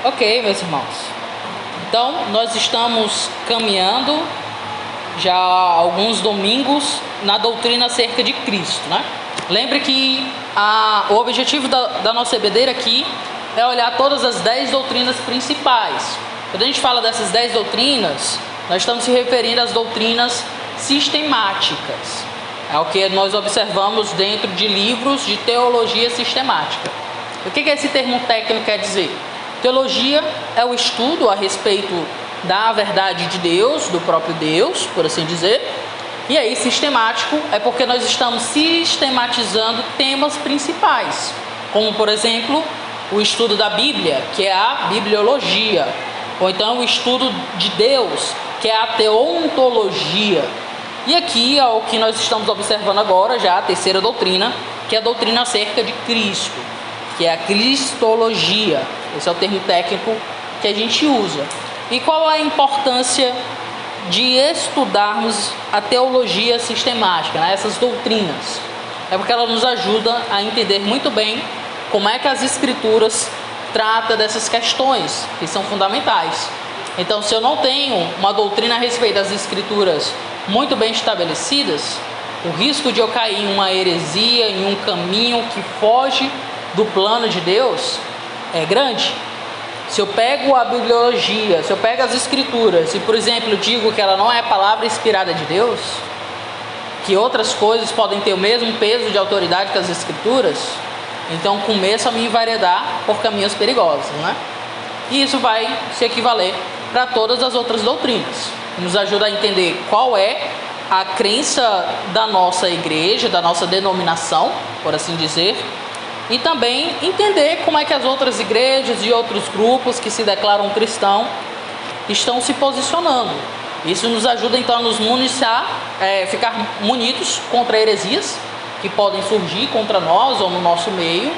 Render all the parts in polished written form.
Ok, meus irmãos. Então, nós estamos caminhando já há alguns domingos na doutrina acerca de Cristo, né? Lembre que o objetivo da nossa EBD aqui é olhar todas as 10 doutrinas principais. Quando a gente fala dessas 10 doutrinas, nós estamos se referindo às doutrinas sistemáticas. É o que nós observamos dentro de livros de teologia sistemática. O que esse termo técnico quer dizer? Teologia é o estudo a respeito da verdade de Deus, do próprio Deus, por assim dizer. E aí, sistemático é porque nós estamos sistematizando temas principais, como, por exemplo, o estudo da Bíblia, que é a bibliologia, ou então o estudo de Deus, que é a teontologia. E aqui é o que nós estamos observando agora, já a terceira doutrina, que é a doutrina acerca de Cristo, que é a cristologia. Esse é o termo técnico que a gente usa. E qual a importância de estudarmos a teologia sistemática, né? Essas doutrinas? É porque ela nos ajuda a entender muito bem como é que as Escrituras tratam dessas questões que são fundamentais. Então, se eu não tenho uma doutrina a respeito das Escrituras muito bem estabelecidas, o risco de eu cair em uma heresia, em um caminho que foge do plano de Deus é grande. Se eu pego a bibliologia, se eu pego as Escrituras e, por exemplo, digo que ela não é palavra inspirada de Deus, que outras coisas podem ter o mesmo peso de autoridade que as Escrituras, então começo a me enveredar por caminhos perigosos, né? E isso vai se equivaler para todas as outras doutrinas. Nos ajuda a entender qual é a crença da nossa igreja, da nossa denominação, por assim dizer, e também entender como é que as outras igrejas e outros grupos que se declaram cristãos estão se posicionando. Isso nos ajuda então a nos municiar, ficar munidos contra heresias que podem surgir contra nós ou no nosso meio,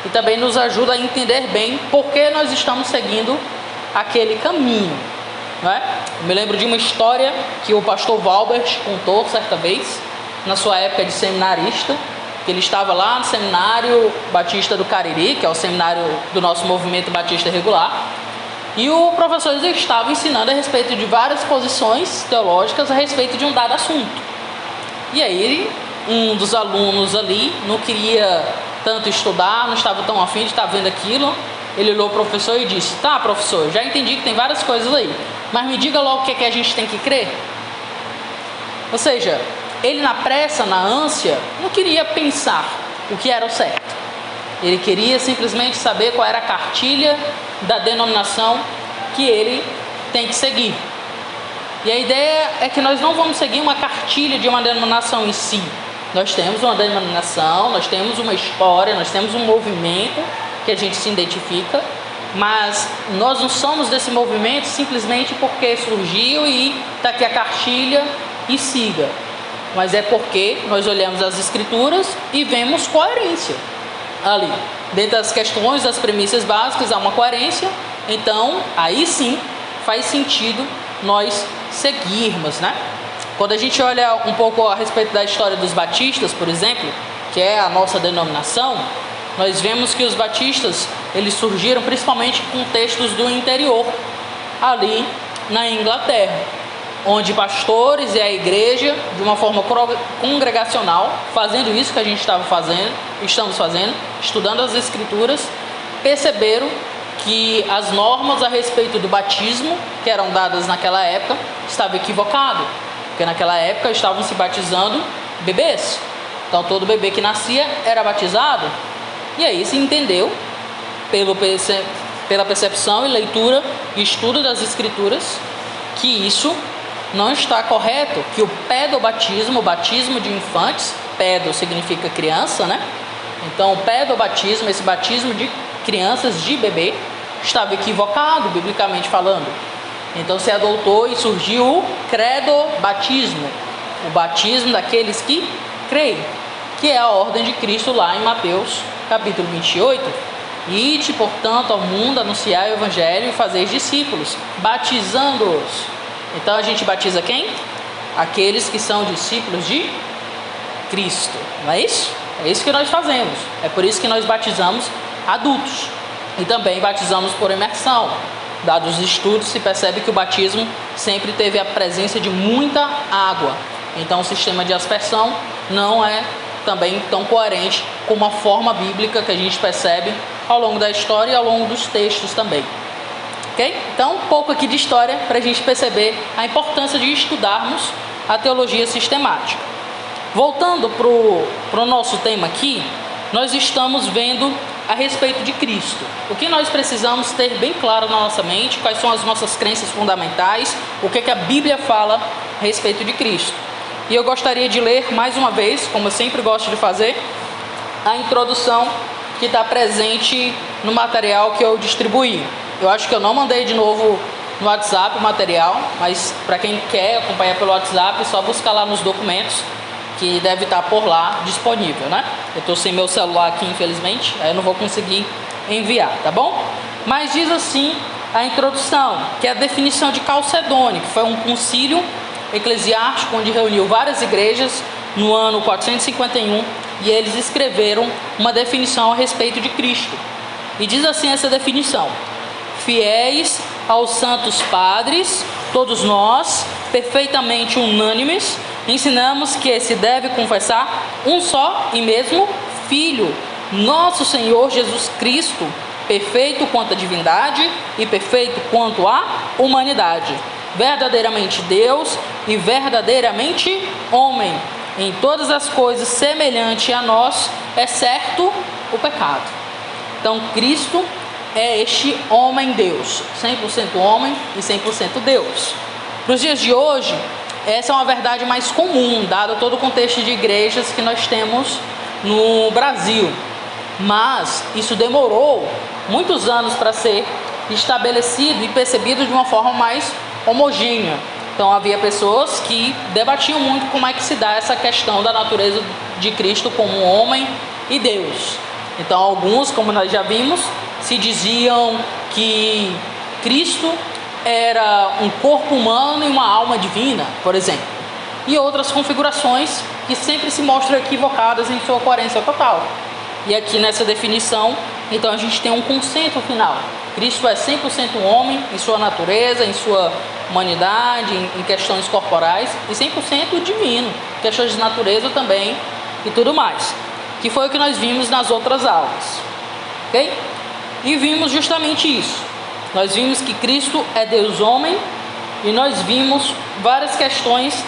e também nos ajuda a entender bem por que nós estamos seguindo aquele caminho, né? Eu me lembro de uma história que o pastor Valbert contou certa vez, na sua época de seminarista, que ele estava lá no Seminário Batista do Cariri, que é o seminário do nosso movimento batista regular, e o professor estava ensinando a respeito de várias posições teológicas a respeito de um dado assunto. E aí, um dos alunos ali não queria tanto estudar, não estava tão afim de estar vendo aquilo. Ele olhou o professor e disse: tá, professor, já entendi que tem várias coisas aí, mas me diga logo o que é que a gente tem que crer. Ou seja, ele na pressa, na ânsia, não queria pensar o que era o certo. Ele queria simplesmente saber qual era a cartilha da denominação que ele tem que seguir. E a ideia é que nós não vamos seguir uma cartilha de uma denominação em si. Nós temos uma denominação, nós temos uma história, nós temos um movimento que a gente se identifica, mas nós não somos desse movimento simplesmente porque surgiu e está aqui a cartilha e siga. Mas é porque nós olhamos as Escrituras e vemos coerência ali. Dentro das questões, das premissas básicas, há uma coerência, então aí sim faz sentido nós seguirmos, né? Quando a gente olha um pouco a respeito da história dos batistas, por exemplo, que é a nossa denominação, nós vemos que os batistas, eles surgiram principalmente com textos do interior, ali na Inglaterra, onde pastores e a igreja, de uma forma congregacional, fazendo isso que a gente estamos fazendo, estudando as Escrituras, perceberam que as normas a respeito do batismo, que eram dadas naquela época, estavam equivocadas, porque naquela época estavam se batizando bebês. Então todo bebê que nascia era batizado. E aí se entendeu, pela percepção e leitura e estudo das Escrituras, que isso não está correto, que o pedobatismo, o batismo de infantes, pedo significa criança, né? Então o pedobatismo, esse batismo de crianças, de bebê, estava equivocado, biblicamente falando. Então se adotou e surgiu o credobatismo, o batismo daqueles que creem, que é a ordem de Cristo lá em Mateus capítulo 28. Ide, portanto, ao mundo, anunciar o evangelho e fazer discípulos, batizando-os. Então a gente batiza quem? Aqueles que são discípulos de Cristo, não é isso? É isso que nós fazemos. É por isso que nós batizamos adultos. E também batizamos por imersão. Dados os estudos, se percebe que o batismo sempre teve a presença de muita água. Então o sistema de aspersão não é também tão coerente com uma forma bíblica que a gente percebe ao longo da história e ao longo dos textos também. Ok? Então, um pouco aqui de história para a gente perceber a importância de estudarmos a teologia sistemática. Voltando para o nosso tema aqui, nós estamos vendo a respeito de Cristo. O que nós precisamos ter bem claro na nossa mente, quais são as nossas crenças fundamentais, o que a Bíblia fala a respeito de Cristo. E eu gostaria de ler mais uma vez, como eu sempre gosto de fazer, a introdução que está presente no material que eu distribuí. Eu acho que eu não mandei de novo no WhatsApp o material, mas para quem quer acompanhar pelo WhatsApp, é só buscar lá nos documentos, que deve estar por lá disponível, né? Eu estou sem meu celular aqui, infelizmente, aí eu não vou conseguir enviar, tá bom? Mas diz assim a introdução, que é a definição de Calcedônio, que foi um concílio eclesiástico onde reuniu várias igrejas no ano 451 e eles escreveram uma definição a respeito de Cristo. E diz assim essa definição: fiéis aos santos padres, todos nós, perfeitamente unânimes, ensinamos que se deve confessar um só e mesmo Filho, nosso Senhor Jesus Cristo, perfeito quanto à divindade e perfeito quanto à humanidade, verdadeiramente Deus e verdadeiramente homem, em todas as coisas semelhante a nós, exceto o pecado. Então Cristo é este homem-Deus, 100% homem e 100% Deus. Nos dias de hoje, essa é uma verdade mais comum, dado todo o contexto de igrejas que nós temos no Brasil. Mas isso demorou muitos anos para ser estabelecido e percebido de uma forma mais homogênea. Então havia pessoas que debatiam muito como é que se dá essa questão da natureza de Cristo como homem e Deus. Então alguns, como nós já vimos, se diziam que Cristo era um corpo humano e uma alma divina, por exemplo. E outras configurações que sempre se mostram equivocadas em sua coerência total. E aqui nessa definição, então a gente tem um consenso final. Cristo é 100% homem em sua natureza, em sua humanidade, em questões corporais, e 100% divino, questões de natureza também e tudo mais. Que foi o que nós vimos nas outras aulas. Ok? E vimos justamente isso. Nós vimos que Cristo é Deus homem e nós vimos várias questões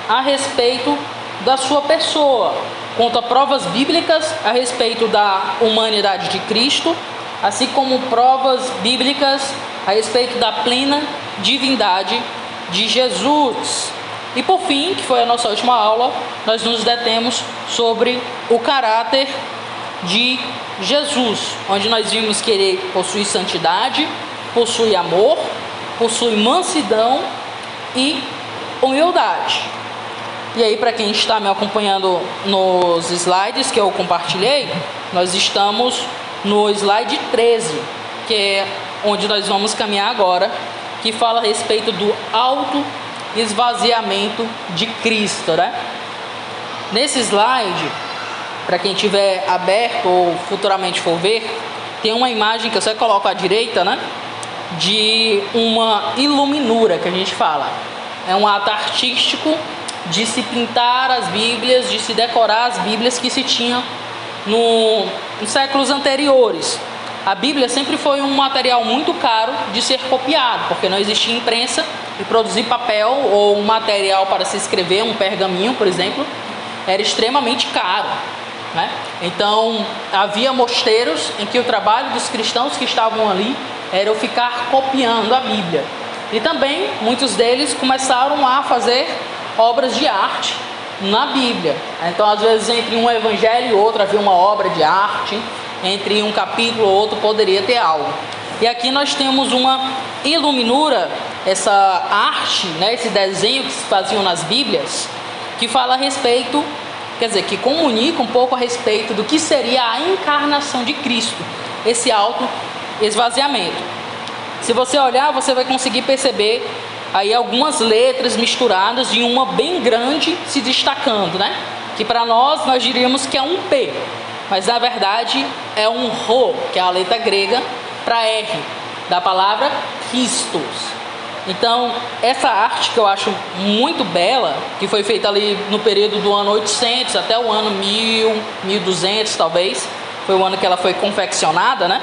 a respeito da sua pessoa, quanto a provas bíblicas a respeito da humanidade de Cristo, assim como provas bíblicas a respeito da plena divindade de Jesus. E por fim, que foi a nossa última aula, nós nos detemos sobre o caráter de Jesus, onde nós vimos que ele possui santidade, possui amor, possui mansidão e humildade. E aí, para quem está me acompanhando nos slides que eu compartilhei, nós estamos no slide 13, que é onde nós vamos caminhar agora, que fala a respeito do auto-esvaziamento de Cristo, né? Nesse slide, para quem tiver aberto ou futuramente for ver, tem uma imagem que eu só coloco à direita, né? De uma iluminura, que a gente fala. É um ato artístico de se pintar as Bíblias, de se decorar as Bíblias que se tinham nos séculos anteriores. A Bíblia sempre foi um material muito caro de ser copiado, porque não existia imprensa e produzir papel ou um material para se escrever, um pergaminho, por exemplo, era extremamente caro, né? Então, havia mosteiros em que o trabalho dos cristãos que estavam ali era ficar copiando a Bíblia. E também, muitos deles começaram a fazer obras de arte na Bíblia. Então, às vezes, entre um evangelho e outro havia uma obra de arte, entre um capítulo e outro poderia ter algo. E aqui nós temos uma iluminura, essa arte, né, esse desenho que se faziam nas Bíblias, que fala a respeito, quer dizer, que comunica um pouco a respeito do que seria a encarnação de Cristo, esse auto-esvaziamento. Se você olhar, você vai conseguir perceber aí algumas letras misturadas e uma bem grande se destacando, né? Que para nós diríamos que é um P, mas na verdade é um Rho, que é a letra grega, para R, da palavra Christos. Então, essa arte que eu acho muito bela, que foi feita ali no período do ano 800 até o ano 1000, 1200 talvez, foi o ano que ela foi confeccionada, né?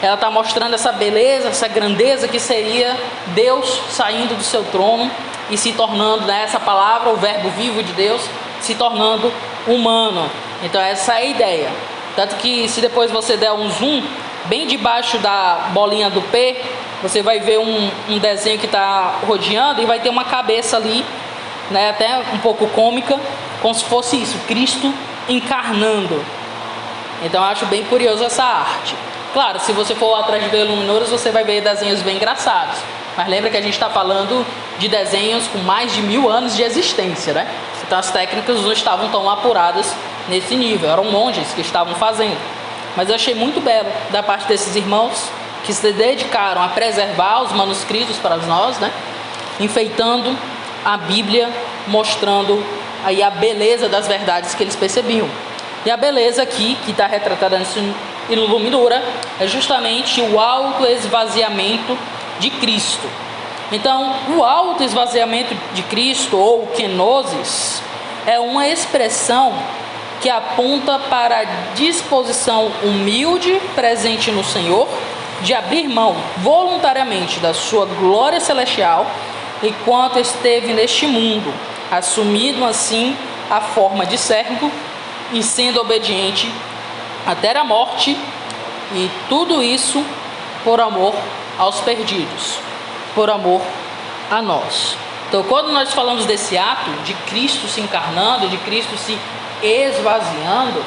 Ela está mostrando essa beleza, essa grandeza que seria Deus saindo do seu trono e se tornando, né, essa palavra, o verbo vivo de Deus, se tornando humano. Então essa é a ideia. Tanto que se depois você der um zoom, bem debaixo da bolinha do P, você vai ver um desenho que está rodeando e vai ter uma cabeça ali, né, até um pouco cômica, como se fosse isso, Cristo encarnando. Então eu acho bem curioso essa arte. Claro, se você for atrás de ver Iluminuras, você vai ver desenhos bem engraçados. Mas lembra que a gente está falando de desenhos com mais de 1000 anos de existência, né? Então as técnicas não estavam tão apuradas nesse nível, eram monges que estavam fazendo. Mas eu achei muito belo da parte desses irmãos que se dedicaram a preservar os manuscritos para nós, né? Enfeitando a Bíblia, mostrando aí a beleza das verdades que eles percebiam. E a beleza aqui, que está retratada nessa iluminura, é justamente o autoesvaziamento de Cristo. Então, o autoesvaziamento de Cristo, ou kenosis, é uma expressão que aponta para a disposição humilde presente no Senhor de abrir mão voluntariamente da sua glória celestial enquanto esteve neste mundo, assumindo assim a forma de servo e sendo obediente até a morte, e tudo isso por amor aos perdidos, por amor a nós. Então, quando nós falamos desse ato de Cristo se encarnando, de Cristo se esvaziando,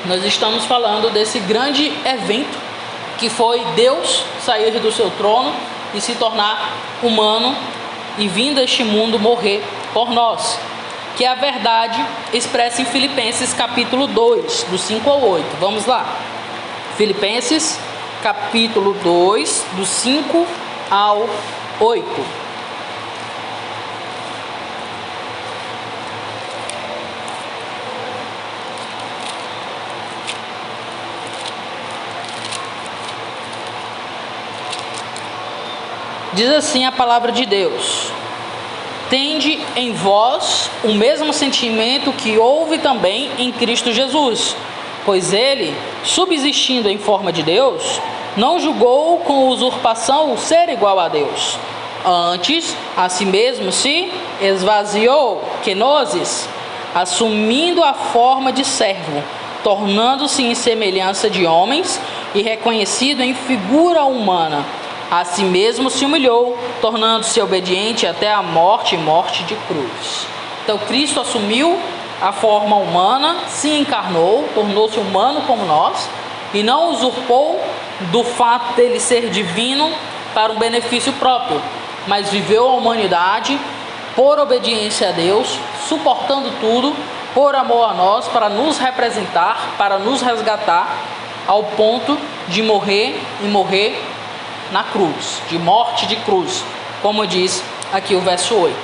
nós estamos falando desse grande evento que foi Deus sair do seu trono e se tornar humano e vindo a este mundo morrer por nós, que é a verdade expressa em Filipenses capítulo 2, do 5 ao 8. Vamos lá. Filipenses capítulo 2, do 5 ao 8. Diz assim a palavra de Deus: tende em vós o mesmo sentimento que houve também em Cristo Jesus, pois ele, subsistindo em forma de Deus, não julgou com usurpação o ser igual a Deus. Antes, a si mesmo se esvaziou, kenosis, assumindo a forma de servo, tornando-se em semelhança de homens e reconhecido em figura humana. A si mesmo se humilhou, tornando-se obediente até a morte e morte de cruz. Então Cristo assumiu a forma humana, se encarnou, tornou-se humano como nós, e não usurpou do fato dele ser divino para um benefício próprio, mas viveu a humanidade por obediência a Deus, suportando tudo por amor a nós, para nos representar, para nos resgatar, ao ponto de morrer e morrer na cruz, de morte de cruz, como diz aqui o verso 8.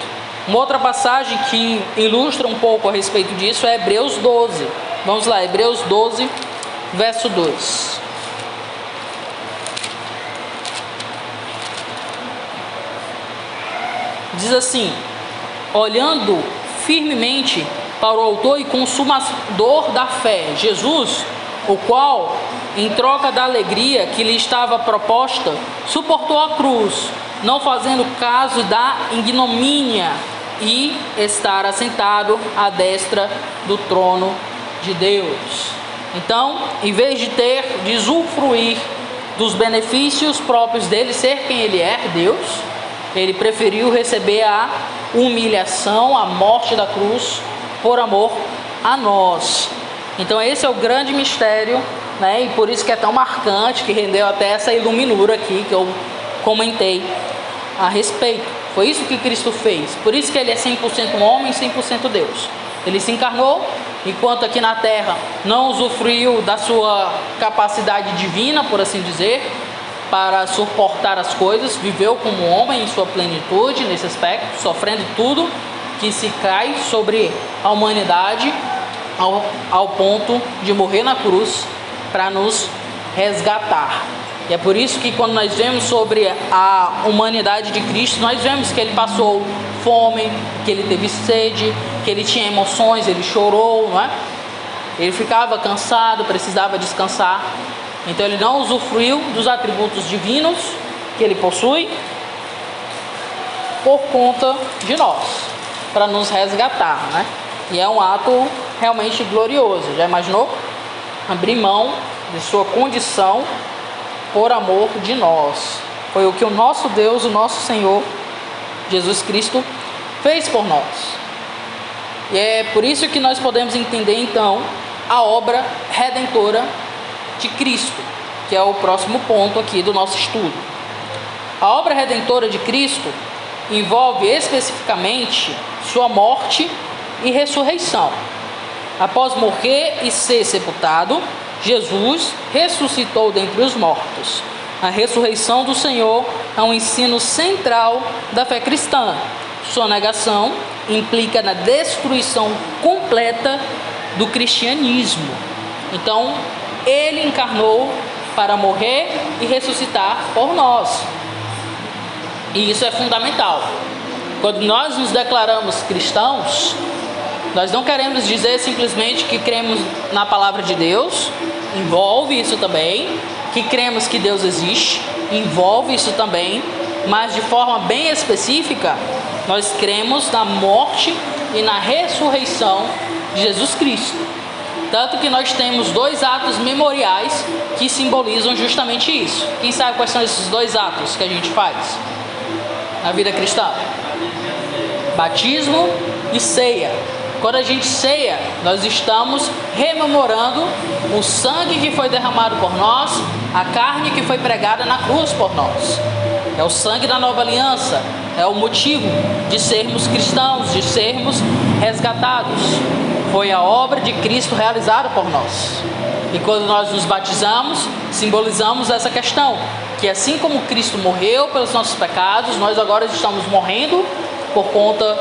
Uma outra passagem que ilustra um pouco a respeito disso é Hebreus 12. Vamos lá, Hebreus 12, verso 2. Diz assim: olhando firmemente para o autor e consumador da fé, Jesus, o qual, em troca da alegria que lhe estava proposta, suportou a cruz, não fazendo caso da ignomínia, e estar assentado à destra do trono de Deus. Então, em vez de usufruir dos benefícios próprios dele, ser quem ele é, Deus, ele preferiu receber a humilhação, a morte da cruz, por amor a nós. Então esse é o grande mistério, né? E por isso que é tão marcante, que rendeu até essa iluminura aqui que eu comentei a respeito. Foi isso que Cristo fez. Por isso que ele é 100% homem e 100% Deus. Ele se encarnou, enquanto aqui na terra não usufruiu da sua capacidade divina, por assim dizer, para suportar as coisas, viveu como homem em sua plenitude nesse aspecto, sofrendo tudo que se cai sobre a humanidade, ao ponto de morrer na cruz para nos resgatar. E é por isso que quando nós vemos sobre a humanidade de Cristo, nós vemos que ele passou fome, que ele teve sede, que ele tinha emoções, ele chorou, não é? Ele ficava cansado, precisava descansar. Então ele não usufruiu dos atributos divinos que ele possui por conta de nós, para nos resgatar, né? E é um ato realmente glorioso. Já imaginou? Abrir mão de sua condição por amor de nós. Foi o que o nosso Deus, o nosso Senhor Jesus Cristo fez por nós. E é por isso que nós podemos entender então a obra redentora de Cristo, que é o próximo ponto aqui do nosso estudo. A obra redentora de Cristo envolve especificamente sua morte e ressurreição. Após morrer e ser sepultado, Jesus ressuscitou dentre os mortos. A ressurreição do Senhor é um ensino central da fé cristã. Sua negação implica na destruição completa do cristianismo. Então, ele encarnou para morrer e ressuscitar por nós. E isso é fundamental. Quando nós nos declaramos cristãos, nós não queremos dizer simplesmente que cremos na palavra de Deus, envolve isso também, que cremos que Deus existe, envolve isso também, mas de forma bem específica, nós cremos na morte e na ressurreição de Jesus Cristo. Tanto que nós temos 2 atos memoriais que simbolizam justamente isso. Quem sabe quais são esses 2 atos que a gente faz na vida cristã? Batismo e ceia. Quando a gente ceia, nós estamos rememorando o sangue que foi derramado por nós, a carne que foi pregada na cruz por nós. É o sangue da nova aliança, é o motivo de sermos cristãos, de sermos resgatados. Foi a obra de Cristo realizada por nós. E quando nós nos batizamos, simbolizamos essa questão, que assim como Cristo morreu pelos nossos pecados, nós agora estamos morrendo por conta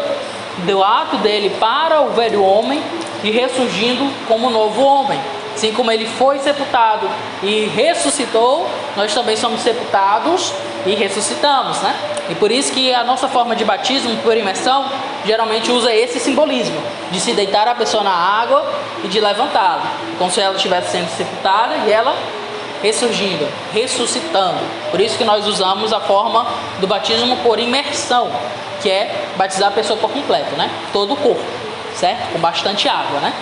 do ato dele para o velho homem e ressurgindo como novo homem. Assim como ele foi sepultado e ressuscitou, nós também somos sepultados e ressuscitamos, né? E por isso que a nossa forma de batismo por imersão geralmente usa esse simbolismo de se deitar a pessoa na água e de levantá-la, como se ela estivesse sendo sepultada e ela ressurgindo, ressuscitando. Por isso que nós usamos a forma do batismo por imersão, que é batizar a pessoa por completo, né? Todo o corpo, certo? Com bastante água, né?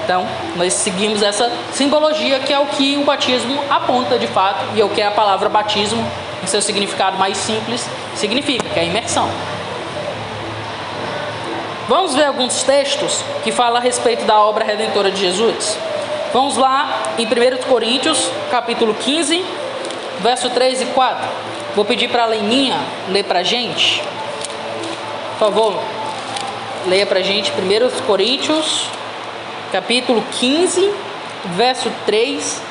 Então, nós seguimos essa simbologia que é o que o batismo aponta de fato e é o que a palavra batismo, em seu significado mais simples, significa, que é a imersão. Vamos ver alguns textos que falam a respeito da obra redentora de Jesus. Vamos lá em 1 Coríntios, capítulo 15, verso 3 e 4. Vou pedir para a Leninha ler para a gente. Por favor, leia para a gente 1 Coríntios, capítulo 15, verso 3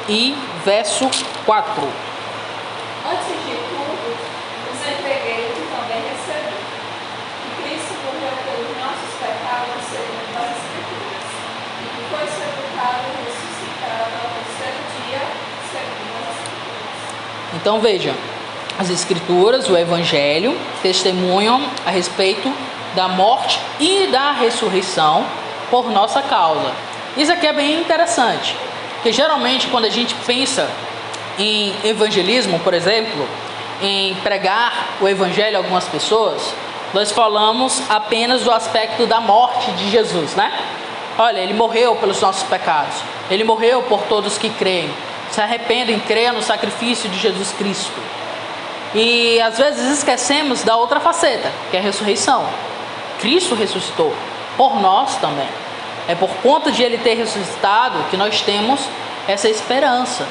e verso 4. Antes de tudo, os entreguei o que também recebi, que Cristo morreu pelos nossos pecados segundo as Escrituras, e que foi sepultado e ressuscitado ao terceiro dia segundo as Escrituras. Então veja, as Escrituras, o Evangelho, testemunham a respeito da morte e da ressurreição por nossa causa. Isso aqui é bem interessante, porque geralmente quando a gente pensa em evangelismo, por exemplo, em pregar o Evangelho a algumas pessoas, nós falamos apenas do aspecto da morte de Jesus, né? Olha, ele morreu pelos nossos pecados, ele morreu por todos que creem, se arrependem, creem no sacrifício de Jesus Cristo. E às vezes esquecemos da outra faceta, que é a ressurreição. Cristo ressuscitou por nós também. É por conta de ele ter ressuscitado que nós temos essa esperança.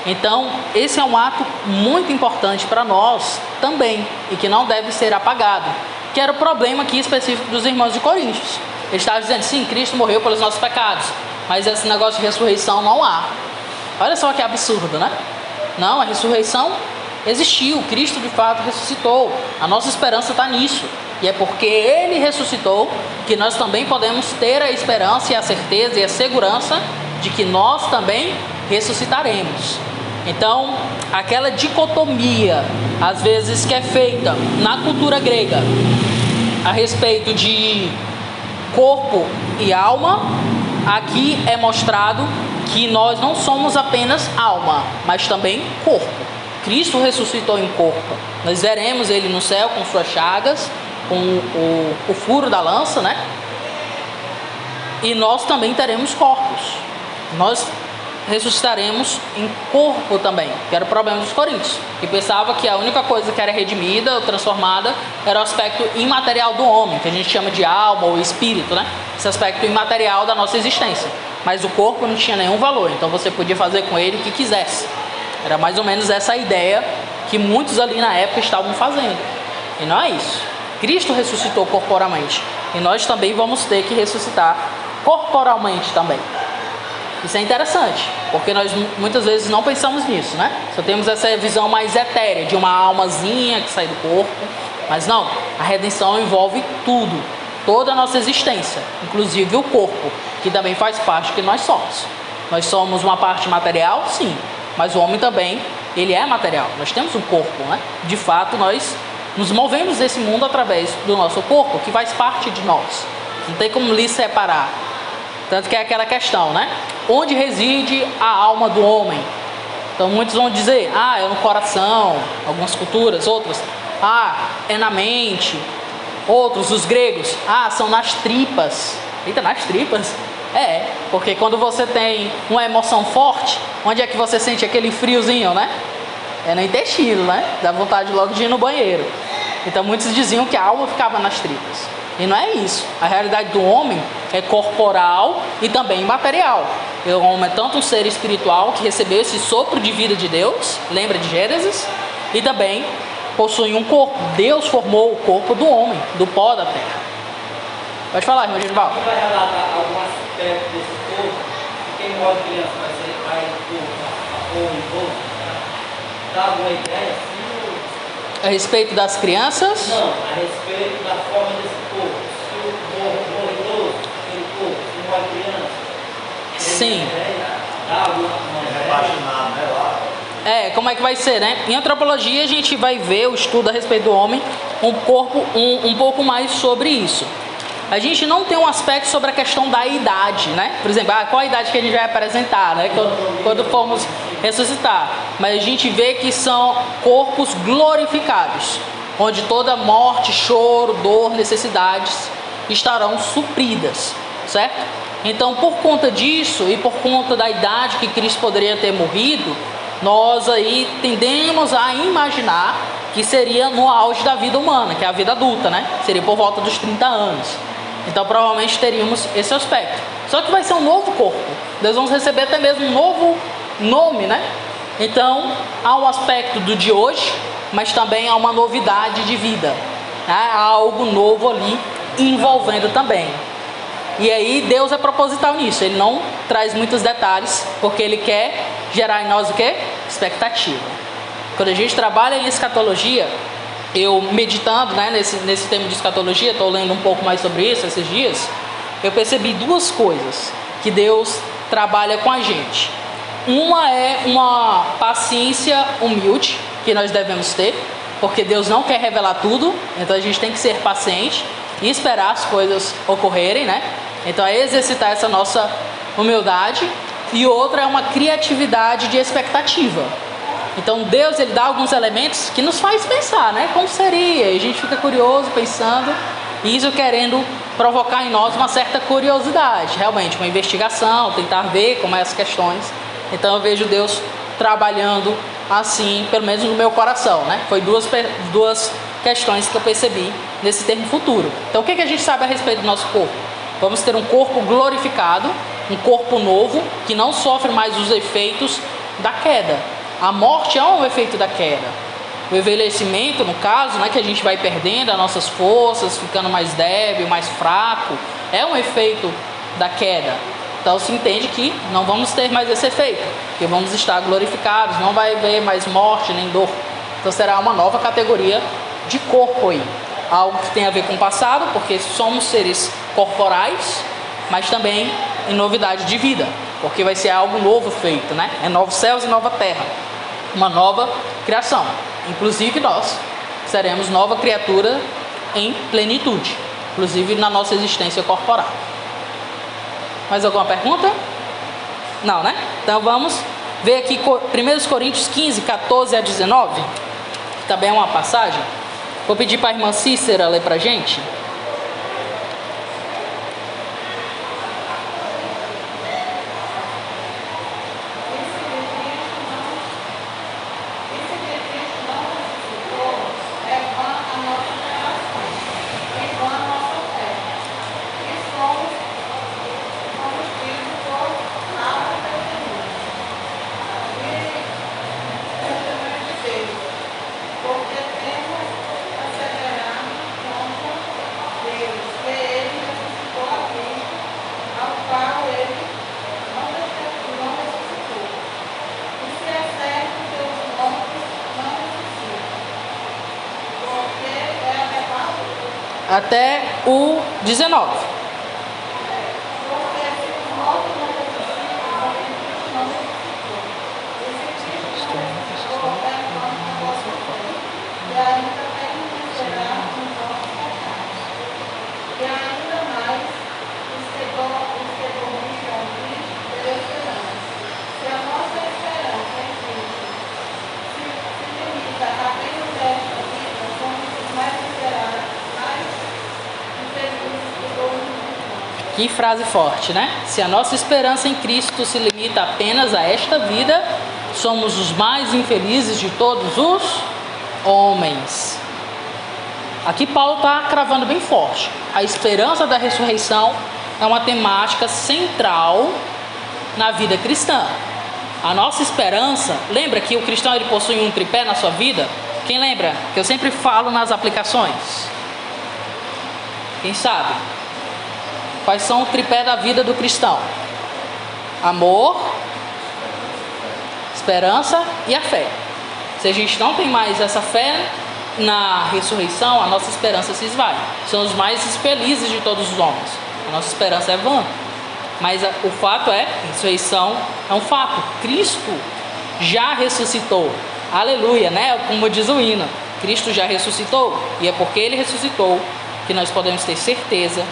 Então, esse é um ato muito importante para nós também e que não deve ser apagado. Que era o problema aqui específico dos irmãos de Coríntios. Eles estavam dizendo, sim, Cristo morreu pelos nossos pecados, mas esse negócio de ressurreição não há. Olha só que absurdo, né? Não, a ressurreição existiu, Cristo de fato ressuscitou. A nossa esperança está nisso. E é porque ele ressuscitou que nós também podemos ter a esperança e a certeza e a segurança de que nós também ressuscitaremos. Então, aquela dicotomia, às vezes, que é feita na cultura grega a respeito de corpo e alma, aqui é mostrado que nós não somos apenas alma, mas também corpo. Cristo ressuscitou em corpo. Nós veremos ele no céu com suas chagas, com o furo da lança, né? E nós também teremos corpos. Nós ressuscitaremos em corpo também, que era o problema dos coríntios, que pensava que a única coisa que era redimida ou transformada era o aspecto imaterial do homem, que a gente chama de alma ou espírito, né? Esse aspecto imaterial da nossa existência. Mas o corpo não tinha nenhum valor, então você podia fazer com ele o que quisesse. Era mais ou menos essa ideia que muitos ali na época estavam fazendo. E não é isso. Cristo ressuscitou corporalmente, e nós também vamos ter que ressuscitar corporalmente também. Isso é interessante, porque nós muitas vezes não pensamos nisso, né? Só temos essa visão mais etérea, de uma almazinha que sai do corpo. Mas não, a redenção envolve tudo, toda a nossa existência, inclusive o corpo, que também faz parte do que nós somos. Nós somos uma parte material, sim, mas o homem também, ele é material. Nós temos um corpo, né? De fato, nós nos movemos nesse mundo através do nosso corpo, que faz parte de nós. Não tem como lhe separar. Tanto que é aquela questão, né? Onde reside a alma do homem? Então muitos vão dizer, é no coração, algumas culturas, outras, é na mente. Outros, os gregos, são nas tripas. Eita, nas tripas? Porque quando você tem uma emoção forte, onde é que você sente aquele friozinho, né? É no intestino, né? Dá vontade logo de ir no banheiro. Então muitos diziam que a alma ficava nas tripas. E não é isso. A realidade do homem é corporal e também imaterial. O homem é tanto um ser espiritual que recebeu esse sopro de vida de Deus, lembra de Gênesis? E também possui um corpo. Deus formou o corpo do homem, do pó da terra. Pode falar, irmão Genival. Você vai relatar algum aspecto desse corpo? Quem mora criança vai ser pai do corpo, ou em corpo? Dá alguma ideia assim? A respeito das crianças? Não, a respeito da forma desse corpo. Se o morre idoso, aquele corpo, se mora criança. Sim. Dá alguma Apaixonado, né? Lá. Como é que vai ser, né? Em antropologia a gente vai ver o estudo a respeito do homem um pouco mais sobre isso. A gente não tem um aspecto sobre a questão da idade, né? Por exemplo, qual a idade que a gente vai apresentar, né? Quando formos ressuscitar. Mas a gente vê que são corpos glorificados, onde toda morte, choro, dor, necessidades estarão supridas, certo? Então, por conta disso e por conta da idade que Cristo poderia ter morrido, nós aí tendemos a imaginar que seria no auge da vida humana, que é a vida adulta, né? Seria por volta dos 30 anos. Então provavelmente teríamos esse aspecto. Só que vai ser um novo corpo. Nós vamos receber até mesmo um novo nome, né? Então há um aspecto do de hoje, mas também há uma novidade de vida, né? Há algo novo ali envolvendo também. E aí Deus é proposital nisso. Ele não traz muitos detalhes, porque Ele quer gerar em nós o quê? Expectativa. Quando a gente trabalha em escatologia, eu meditando, né, nesse tema de escatologia, estou lendo um pouco mais sobre isso esses dias, eu percebi duas coisas que Deus trabalha com a gente. Uma é uma paciência humilde que nós devemos ter, porque Deus não quer revelar tudo, então a gente tem que ser paciente e esperar as coisas ocorrerem, né? Então é exercitar essa nossa humildade. E outra é uma criatividade de expectativa. Então Deus, ele dá alguns elementos que nos faz pensar, né? Como seria? E a gente fica curioso, pensando, e isso querendo provocar em nós uma certa curiosidade, realmente, uma investigação, tentar ver como é as questões. Então eu vejo Deus trabalhando assim, pelo menos no meu coração, né? Foi duas questões que eu percebi nesse termo futuro. Então o que a gente sabe a respeito do nosso corpo? Vamos ter um corpo glorificado, um corpo novo, que não sofre mais os efeitos da queda. A morte é um efeito da queda. O envelhecimento, no caso, né, que a gente vai perdendo as nossas forças, ficando mais débil, mais fraco, é um efeito da queda. Então se entende que não vamos ter mais esse efeito, que vamos estar glorificados, não vai haver mais morte nem dor. Então será uma nova categoria de corpo aí. Algo que tem a ver com o passado, porque somos seres corporais, mas também em novidade de vida, porque vai ser algo novo feito, né? É novos céus e nova terra, uma nova criação. Inclusive nós seremos nova criatura em plenitude, inclusive na nossa existência corporal. Mais alguma pergunta? Não, né? Então vamos ver aqui 1 Coríntios 15, 14 a 19, que também é uma passagem. Vou pedir para a irmã Cícera ler para a gente. Até o 19. Que frase forte, né? Se a nossa esperança em Cristo se limita apenas a esta vida, somos os mais infelizes de todos os homens. Aqui Paulo está cravando bem forte. A esperança da ressurreição é uma temática central na vida cristã. A nossa esperança, lembra que o cristão ele possui um tripé na sua vida? Quem lembra? Que eu sempre falo nas aplicações. Quem sabe? Quais são o tripé da vida do cristão? Amor, esperança e a fé. Se a gente não tem mais essa fé na ressurreição, a nossa esperança se esvai. São os mais felizes de todos os homens. A nossa esperança é vã. Mas o fato é, a ressurreição é um fato. Cristo já ressuscitou. Aleluia, né? Como diz o hino. Cristo já ressuscitou. E é porque Ele ressuscitou que nós podemos ter certeza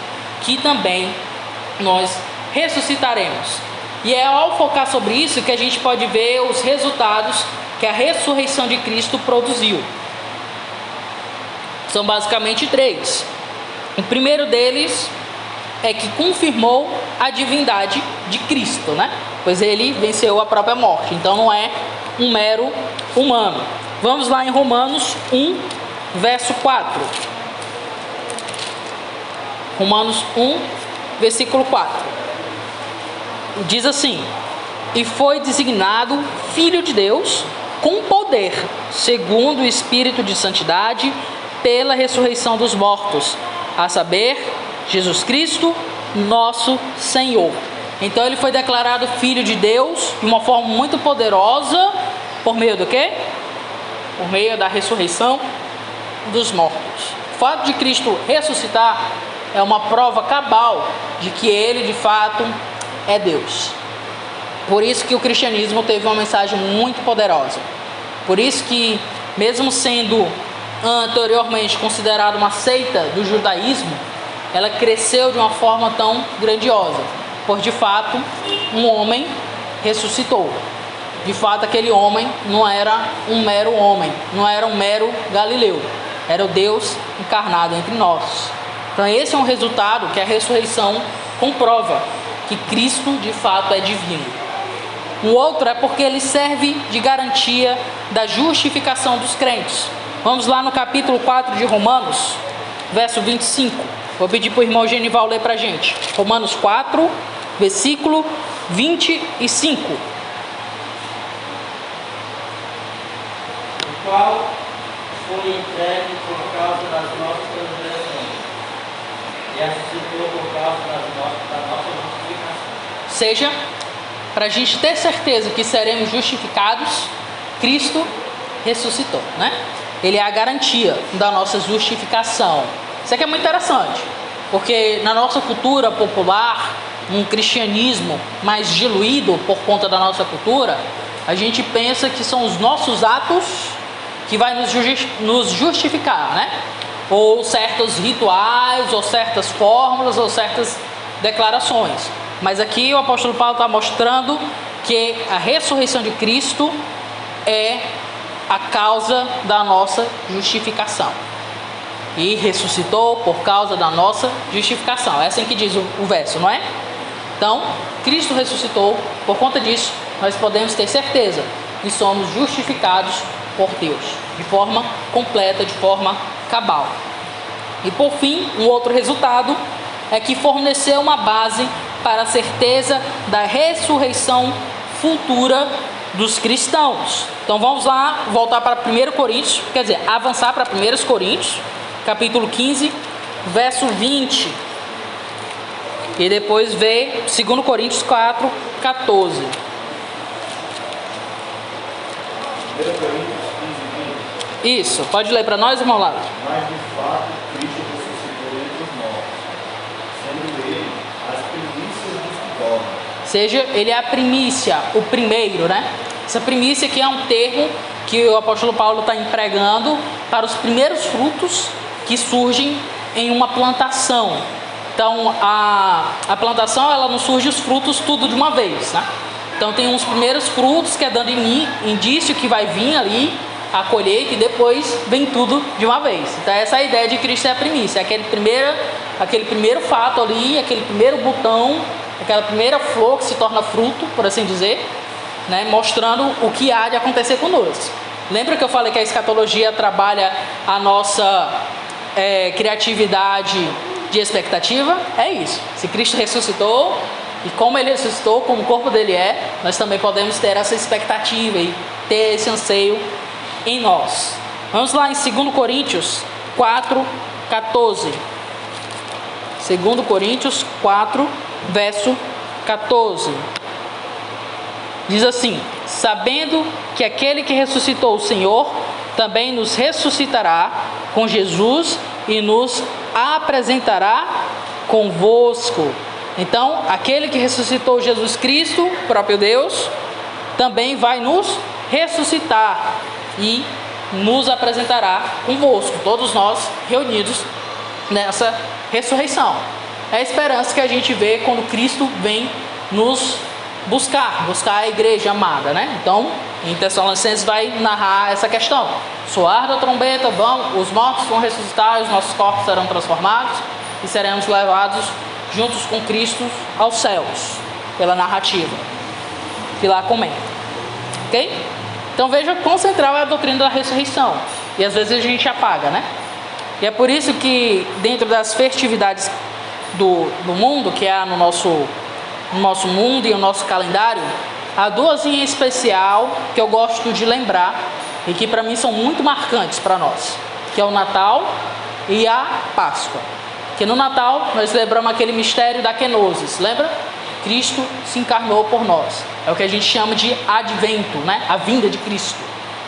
que também nós ressuscitaremos. E é ao focar sobre isso que a gente pode ver os resultados que a ressurreição de Cristo produziu. São basicamente 3. O primeiro deles é que confirmou a divindade de Cristo, né? Pois ele venceu a própria morte, então não é um mero humano. Vamos lá em Romanos 1, verso 4. Romanos 1, versículo 4. Diz assim: e foi designado Filho de Deus com poder, segundo o Espírito de Santidade, pela ressurreição dos mortos, a saber, Jesus Cristo, nosso Senhor. Então ele foi declarado Filho de Deus de uma forma muito poderosa, por meio do quê? Por meio da ressurreição dos mortos. O fato de Cristo ressuscitar é uma prova cabal de que Ele de fato é Deus. Por isso que o cristianismo teve uma mensagem muito poderosa. Por isso que, mesmo sendo anteriormente considerada uma seita do judaísmo, ela cresceu de uma forma tão grandiosa. Pois de fato, um homem ressuscitou. De fato, aquele homem não era um mero homem, não era um mero galileu. Era o Deus encarnado entre nós. Então esse é um resultado que a ressurreição comprova, que Cristo de fato é divino. O outro é porque ele serve de garantia da justificação dos crentes. Vamos lá no capítulo 4 de Romanos, verso 25. Vou pedir para o irmão Genival ler para a gente. Romanos 4, versículo 25. O qual foi entregue por causa das nossas transgressões e ressuscitou por causa da nossa justificação. Seja, para a gente ter certeza que seremos justificados, Cristo ressuscitou, né? Ele é a garantia da nossa justificação. Isso aqui é muito interessante, porque na nossa cultura popular, um cristianismo mais diluído por conta da nossa cultura, a gente pensa que são os nossos atos que vai nos justificar, né? Ou certos rituais, ou certas fórmulas, ou certas declarações. Mas aqui o apóstolo Paulo está mostrando que a ressurreição de Cristo é a causa da nossa justificação. E ressuscitou por causa da nossa justificação. É assim que diz o verso, não é? Então, Cristo ressuscitou, por conta disso, nós podemos ter certeza que somos justificados por Deus, de forma completa, de forma cabal. E por fim, um outro resultado é que forneceu uma base para a certeza da ressurreição futura dos cristãos. Então vamos lá, voltar para 1 Coríntios, quer dizer, avançar para 1 Coríntios, capítulo 15, verso 20. E depois ver 2 Coríntios 4, 14. 1 Coríntios 15, 20. Isso, pode ler para nós, irmão Lázaro? Mas de fato, Cristo ressuscitou entre os mortos, sendo ele as primícias dos que dormem. Seja, ele é a primícia, o primeiro, né? Essa primícia aqui é um termo que o apóstolo Paulo está empregando para os primeiros frutos que surgem em uma plantação. Então, a plantação, ela não surge os frutos tudo de uma vez, né? Então, tem uns primeiros frutos que é dando indício que vai vir ali a colheita e depois vem tudo de uma vez. Então, essa é a ideia de Cristo é a primícia. É aquele primeiro fato ali, aquele primeiro botão, aquela primeira flor que se torna fruto, por assim dizer, né? Mostrando o que há de acontecer conosco. Lembra que eu falei que a escatologia trabalha a nossa criatividade de expectativa? É isso. Se Cristo ressuscitou, e como ele ressuscitou, como o corpo dele é, nós também podemos ter essa expectativa e ter esse anseio em nós. Vamos lá em 2 Coríntios 4, 14. 2 Coríntios 4, verso 14. Diz assim: sabendo que aquele que ressuscitou o Senhor também nos ressuscitará com Jesus e nos apresentará convosco. Então, aquele que ressuscitou Jesus Cristo, próprio Deus, também vai nos ressuscitar e nos apresentará convosco, todos nós reunidos nessa ressurreição. É a esperança que a gente vê quando Cristo vem nos buscar a igreja amada, né? Então, em Tessalonicenses vai narrar essa questão. Soar da trombeta, os mortos vão ressuscitar, os nossos corpos serão transformados e seremos levados juntos com Cristo aos céus, pela narrativa que lá comenta. Ok? Então veja quão central é a doutrina da ressurreição. E às vezes a gente apaga, né? E é por isso que dentro das festividades do mundo, que há no nosso mundo e no nosso calendário, há duas em especial que eu gosto de lembrar e que para mim são muito marcantes para nós, que é o Natal e a Páscoa. Que no Natal nós lembramos aquele mistério da kenosis, lembra? Cristo se encarnou por nós. É o que a gente chama de advento, né? A vinda de Cristo.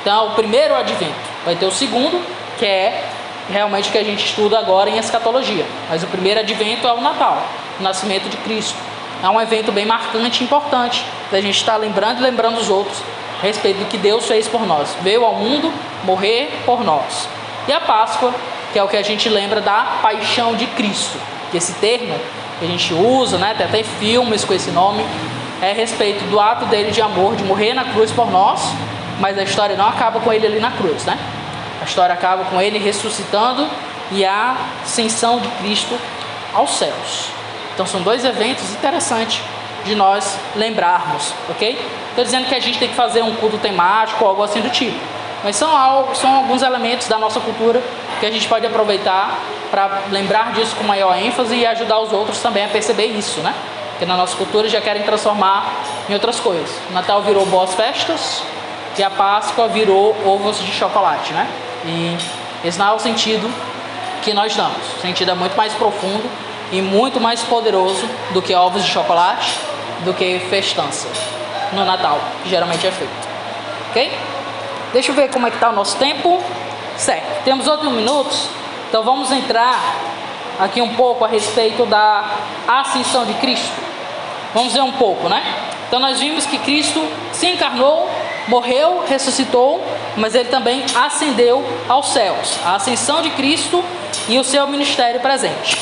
Então, o primeiro advento. Vai ter o segundo, que é realmente o que a gente estuda agora em escatologia. Mas o primeiro advento é o Natal, o nascimento de Cristo. É um evento bem marcante e importante, da gente estar lembrando e lembrando os outros a respeito do que Deus fez por nós. Veio ao mundo morrer por nós. E a Páscoa, que é o que a gente lembra da paixão de Cristo. Que esse termo que a gente usa, né, tem até filmes com esse nome, é a respeito do ato dele de amor, de morrer na cruz por nós, mas a história não acaba com ele ali na cruz, né? A história acaba com ele ressuscitando e a ascensão de Cristo aos céus. Então são dois eventos interessantes de nós lembrarmos, ok? Estou dizendo que a gente tem que fazer um culto temático ou algo assim do tipo, mas são alguns elementos da nossa cultura que a gente pode aproveitar para lembrar disso com maior ênfase e ajudar os outros também a perceber isso, né? Porque na nossa cultura já querem transformar em outras coisas. O Natal virou boas festas e a Páscoa virou ovos de chocolate, né? E esse não é o sentido que nós damos. O sentido é muito mais profundo e muito mais poderoso do que ovos de chocolate, do que festança no Natal, que geralmente é feito. Ok? Deixa eu ver como é que está o nosso tempo. Certo, temos outros minutos, então vamos entrar aqui um pouco a respeito da ascensão de Cristo. Vamos ver um pouco, né? Então nós vimos que Cristo se encarnou, morreu, ressuscitou, mas ele também ascendeu aos céus. A ascensão de Cristo e o seu ministério presente.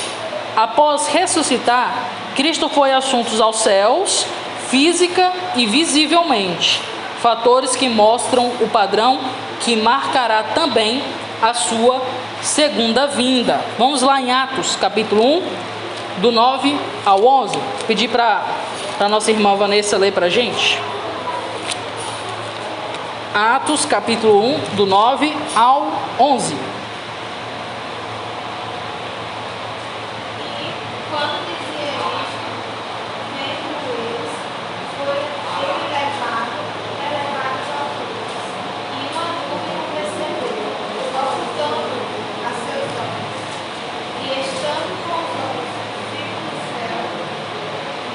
Após ressuscitar, Cristo foi assunto aos céus, física e visivelmente. Fatores que mostram o padrão que marcará também a sua segunda vinda. Vamos lá em Atos, capítulo 1, do 9 ao 11. Pedir para a nossa irmã Vanessa ler para a gente. Atos, capítulo 1, do 9 ao 11. Quando dizia isto, mesmo eles, foi ele elevado às alturas, e uma nuvem o recebeu, ocultando a seus olhos. E estando com os olhos fixos no céu,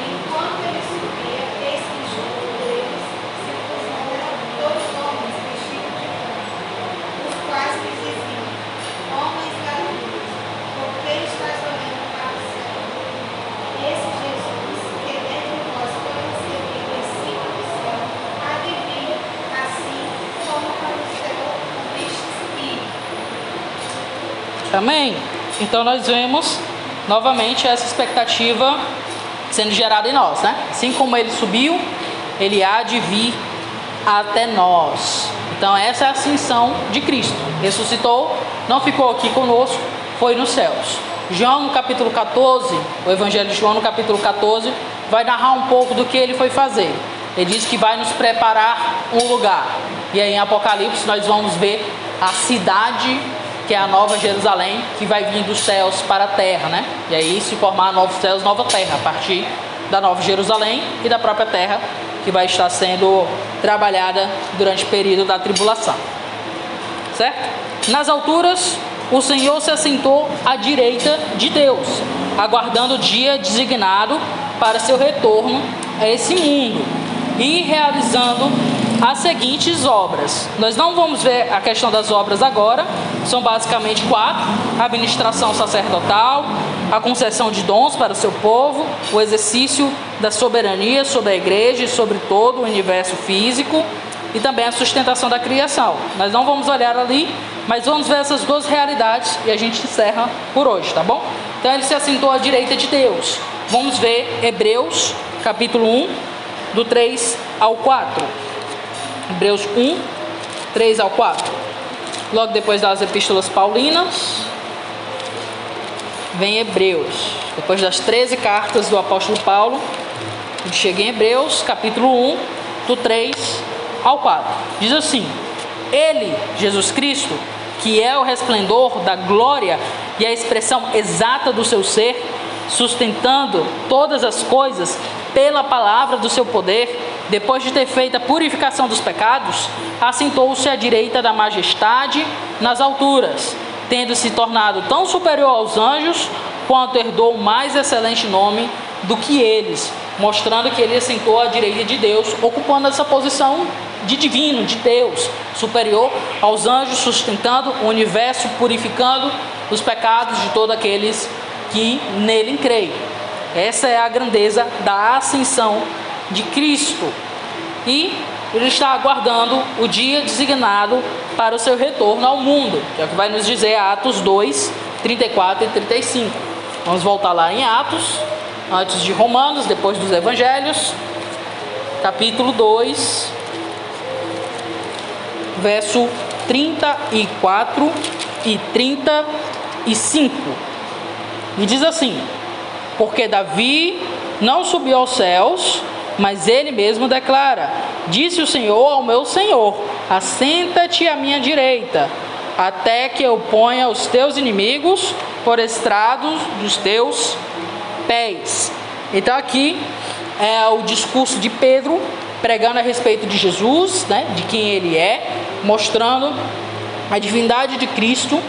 enquanto ele subia, eis que junto deles se puseram dois homens vestidos de branco, os quais lhes diziam: Homens galileus, por que estás olhando para o céu? Esse Jesus, que dentre vós foi recebido em cima do céu, há de vir, assim como para o céu vistes ir. Amém? Então nós vemos novamente essa expectativa sendo gerada em nós, né? Assim como ele subiu, ele há de vir até nós. Então essa é a ascensão de Cristo. Ressuscitou, não ficou aqui conosco, foi nos céus. João no capítulo 14, o Evangelho de João no capítulo 14, vai narrar um pouco do que ele foi fazer. Ele diz que vai nos preparar um lugar. E aí em Apocalipse nós vamos ver a cidade, que é a Nova Jerusalém, que vai vir dos céus para a terra, né? E aí se formar novos céus, nova terra, a partir da Nova Jerusalém e da própria terra, que vai estar sendo trabalhada durante o período da tribulação. Certo? Nas alturas, o Senhor se assentou à direita de Deus, aguardando o dia designado para seu retorno a esse mundo e realizando as seguintes obras. Nós não vamos ver a questão das obras agora, são basicamente 4: a administração sacerdotal, a concessão de dons para o seu povo, o exercício da soberania sobre a igreja e sobre todo o universo físico, e também a sustentação da criação. Nós não vamos olhar ali, mas vamos ver essas duas realidades e a gente encerra por hoje, tá bom? Então ele se assentou à direita de Deus. Vamos ver Hebreus, capítulo 1, do 3 ao 4. Hebreus 1, 3 ao 4. Logo depois das epístolas paulinas, vem Hebreus. Depois das 13 cartas do apóstolo Paulo, a gente chega em Hebreus, capítulo 1, do 3 ao 4. Diz assim: Ele, Jesus Cristo, que é o resplendor da glória e a expressão exata do seu ser, sustentando todas as coisas pela palavra do seu poder, depois de ter feito a purificação dos pecados, assentou-se à direita da majestade nas alturas, tendo se tornado tão superior aos anjos, quanto herdou mais excelente nome do que eles, mostrando que ele assentou à direita de Deus, ocupando essa posição de divino, de Deus, superior aos anjos, sustentando o universo, purificando os pecados de todos aqueles que nele creem. Essa é a grandeza da ascensão de Cristo. E ele está aguardando o dia designado para o seu retorno ao mundo, que é o que vai nos dizer Atos 2, 34 e 35. Vamos voltar lá em Atos, antes de Romanos, depois dos Evangelhos, capítulo 2, verso 34 e 35. E diz assim: Porque Davi não subiu aos céus, mas ele mesmo declara: Disse o Senhor ao meu Senhor: Assenta-te à minha direita, até que eu ponha os teus inimigos por estrados dos teus pés. Então aqui é o discurso de Pedro pregando a respeito de Jesus, né, de quem ele é, mostrando a divindade de Cristo,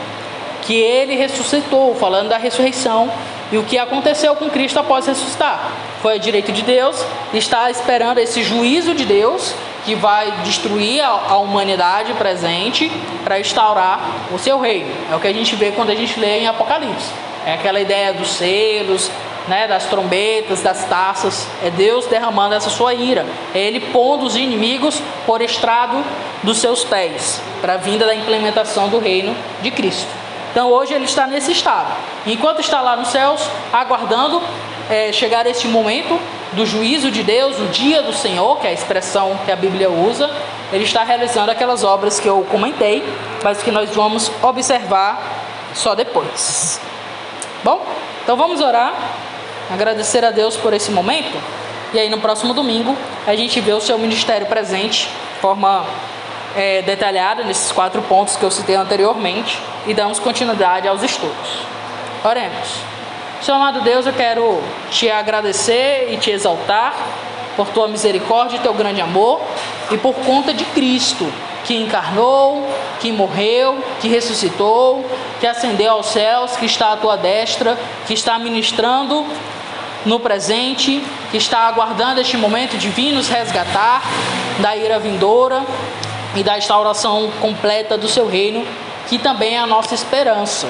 que ele ressuscitou, falando da ressurreição e o que aconteceu com Cristo após ressuscitar. Foi à direita de Deus, está esperando esse juízo de Deus que vai destruir a humanidade presente para instaurar o seu reino. É o que a gente vê quando a gente lê em Apocalipse. É aquela ideia dos selos, né, das trombetas, das taças. É Deus derramando essa sua ira. É Ele pondo os inimigos por estrado dos seus pés, para a vinda da implementação do reino de Cristo. Então hoje Ele está nesse estado. Enquanto está lá nos céus, aguardando chegar este momento do juízo de Deus, o dia do Senhor, que é a expressão que a Bíblia usa, Ele está realizando aquelas obras que eu comentei, mas que nós vamos observar só depois. Bom, então vamos orar, agradecer a Deus por esse momento, e aí no próximo domingo a gente vê o seu ministério presente de forma detalhada nesses 4 pontos que eu citei anteriormente, e damos continuidade aos estudos. Oremos. Senhor amado Deus, eu quero te agradecer e te exaltar por tua misericórdia e teu grande amor, e por conta de Cristo, que encarnou, que morreu, que ressuscitou, que ascendeu aos céus, que está à tua destra, que está ministrando no presente, que está aguardando este momento de vir nos resgatar da ira vindoura e da instauração completa do seu reino, que também é a nossa esperança.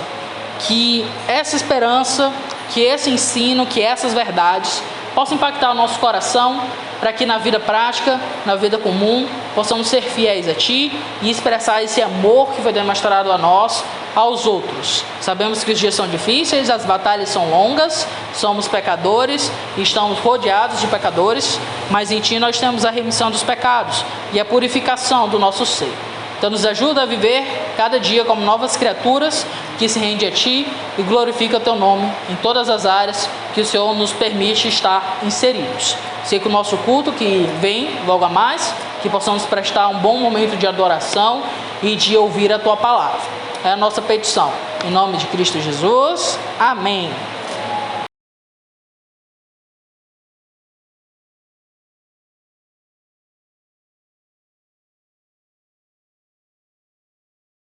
Que essa esperança, que esse ensino, que essas verdades possam impactar o nosso coração, para que na vida prática, na vida comum, possamos ser fiéis a Ti e expressar esse amor que foi demonstrado a nós, aos outros. Sabemos que os dias são difíceis, as batalhas são longas, somos pecadores e estamos rodeados de pecadores, mas em Ti nós temos a remissão dos pecados e a purificação do nosso ser. Então nos ajuda a viver cada dia como novas criaturas que se rende a Ti e glorifica o Teu nome em todas as áreas que o Senhor nos permite estar inseridos. Sei que o nosso culto que vem logo a mais, que possamos prestar um bom momento de adoração e de ouvir a Tua palavra. É a nossa petição. Em nome de Cristo Jesus. Amém.